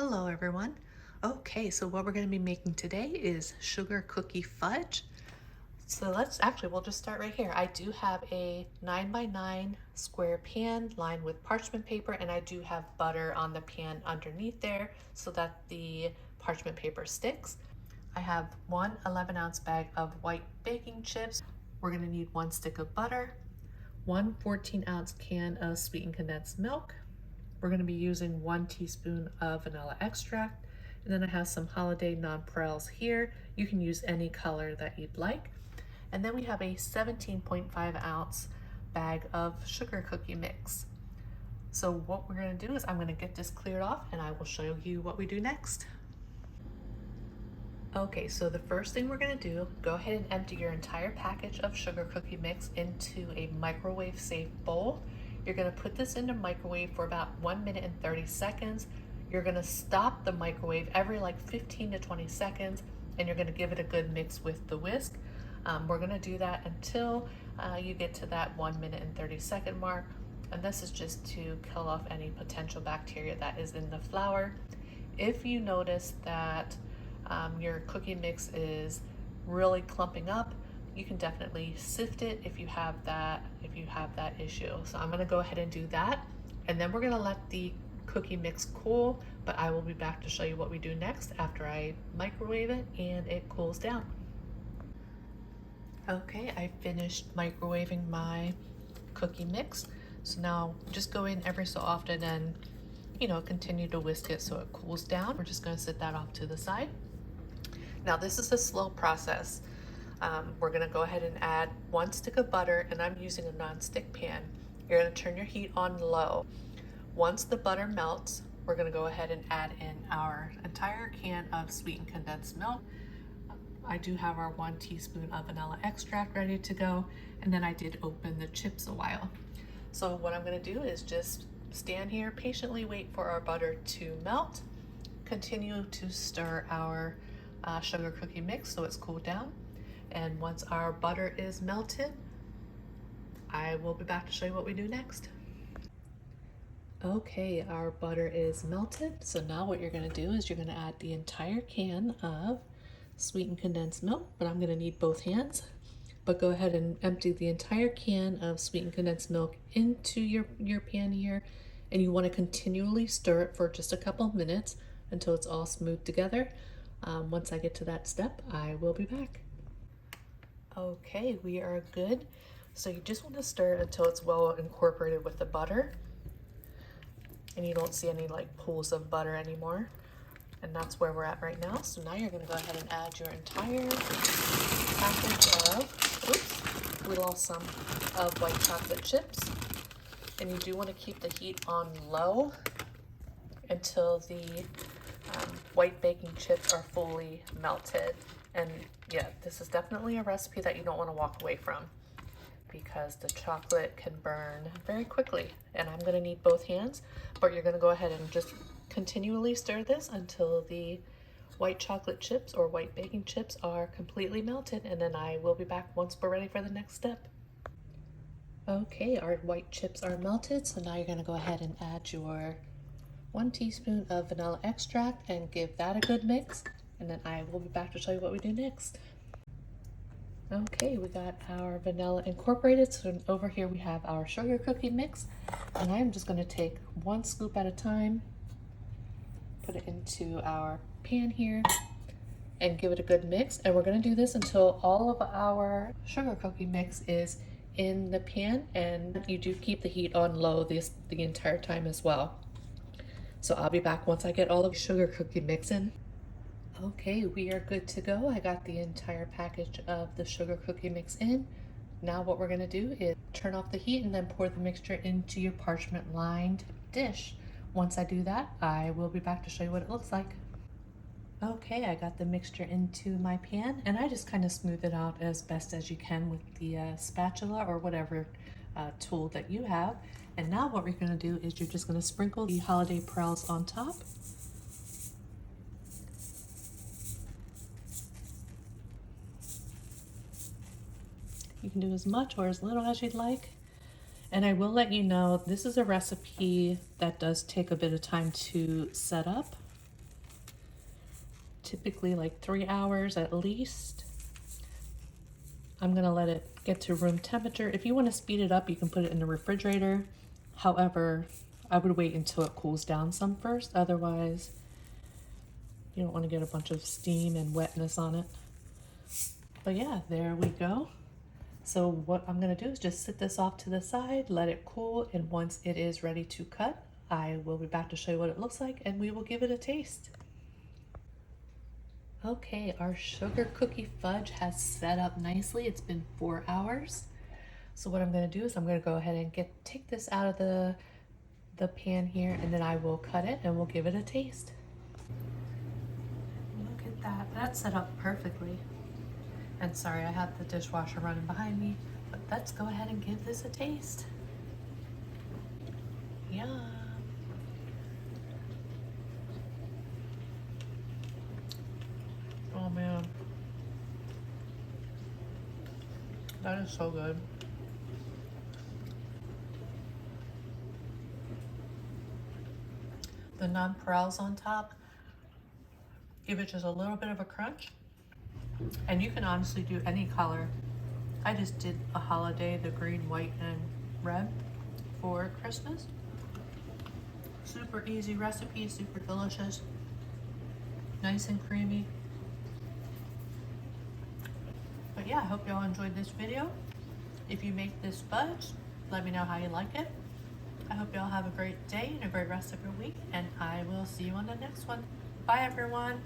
Hello everyone. Okay, so what we're going to be making today is sugar cookie fudge. So we'll just start right here. I do have a 9 by 9 square pan lined with parchment paper, and I do have butter on the pan underneath there so that the parchment paper sticks. I have one 11-ounce bag of white baking chips. We're going to need 1 stick of butter, one 14-ounce can of sweetened condensed milk. We're going to be using 1 teaspoon of vanilla extract. And then I have some Holiday Nonpareils here. You can use any color that you'd like. And then we have a 17.5-ounce bag of sugar cookie mix. So what we're going to do is I'm going to get this cleared off and I will show you what we do next. Okay, so the first thing we're going to do, go ahead and empty your entire package of sugar cookie mix into a microwave safe bowl. You're going to put this in the microwave for about 1 minute and 30 seconds. You're going to stop the microwave every like 15 to 20 seconds, and you're going to give it a good mix with the whisk. We're going to do that until you get to that 1 minute and 30 second mark. And this is just to kill off any potential bacteria that is in the flour. If you notice that your cookie mix is really clumping up, you can definitely sift it if you have that issue. So I'm going to go ahead and do that, and then we're going to let the cookie mix cool, but I will be back to show you what we do next after I microwave it and it cools down. Okay, I finished microwaving my cookie mix, so now just go in every so often and continue to whisk it so it cools down. We're just going to set that off to the side. Now this is a slow process. We're going to go ahead and add 1 stick of butter, and I'm using a non-stick pan. You're going to turn your heat on low. Once the butter melts, we're going to go ahead and add in our entire can of sweetened condensed milk. I do have our 1 teaspoon of vanilla extract ready to go, and then I did open the chips a while. So what I'm going to do is just stand here, patiently wait for our butter to melt, continue to stir our sugar cookie mix so it's cooled down. And once our butter is melted, I will be back to show you what we do next. Okay, our butter is melted. So now what you're going to do is you're going to add the entire can of sweetened condensed milk, but I'm going to need both hands. But go ahead and empty the entire can of sweetened condensed milk into your pan here, and you want to continually stir it for just a couple of minutes until it's all smooth together. Once I get to that step, I will be back. Okay, we are good. So you just want to stir it until it's well incorporated with the butter and you don't see any like pools of butter anymore. And that's where we're at right now. So now you're going to go ahead and add your entire package of, we lost some of white chocolate chips. And you do want to keep the heat on low until the white baking chips are fully melted. And yeah, this is definitely a recipe that you don't want to walk away from because the chocolate can burn very quickly. And I'm going to need both hands, but you're going to go ahead and just continually stir this until the white chocolate chips or white baking chips are completely melted, and then I will be back once we're ready for the next step. Okay, our white chips are melted, so now you're going to go ahead and add your 1 teaspoon of vanilla extract and give that a good mix, and then I will be back to show you what we do next. Okay, we got our vanilla incorporated, so over here we have our sugar cookie mix, and I'm just going to take 1 scoop at a time, put it into our pan here, and give it a good mix. And we're going to do this until all of our sugar cookie mix is in the pan, and you do keep the heat on low the entire time as well. So I'll be back once I get all of the sugar cookie mix in. Okay, we are good to go. I got the entire package of the sugar cookie mix in. Now what we're going to do is turn off the heat and then pour the mixture into your parchment lined dish. Once I do that, I will be back to show you what it looks like. Okay, I got the mixture into my pan, and I just kind of smooth it out as best as you can with the spatula or whatever tool that you have. And now what we're going to do is you're just going to sprinkle the Holiday Nonpareils on top. You can do as much or as little as you'd like. And I will let you know, this is a recipe that does take a bit of time to set up. typically like 3 hours at least. I'm gonna let it get to room temperature. If you want to speed it up, you can put it in the refrigerator. However, I would wait until it cools down some first. Otherwise, you don't want to get a bunch of steam and wetness on it. But yeah, there we go. So what I'm gonna do is just sit this off to the side, let it cool, and once it is ready to cut, I will be back to show you what it looks like and we will give it a taste. Okay, our sugar cookie fudge has set up nicely. It's been 4 hours. So what I'm gonna do is I'm gonna go ahead and take this out of the pan here, and then I will cut it and we'll give it a taste. Look at that, that's set up perfectly. And sorry, I have the dishwasher running behind me, but let's go ahead and give this a taste. Yum. Oh man, that is so good. The nonpareils on top give it just a little bit of a crunch. And you can honestly do any color. I just did a holiday, the green, white, and red for Christmas. Super easy recipe, super delicious. Nice and creamy. But yeah, I hope y'all enjoyed this video. If you make this fudge, let me know how you like it. I hope y'all have a great day and a great rest of your week, and I will see you on the next one. Bye everyone.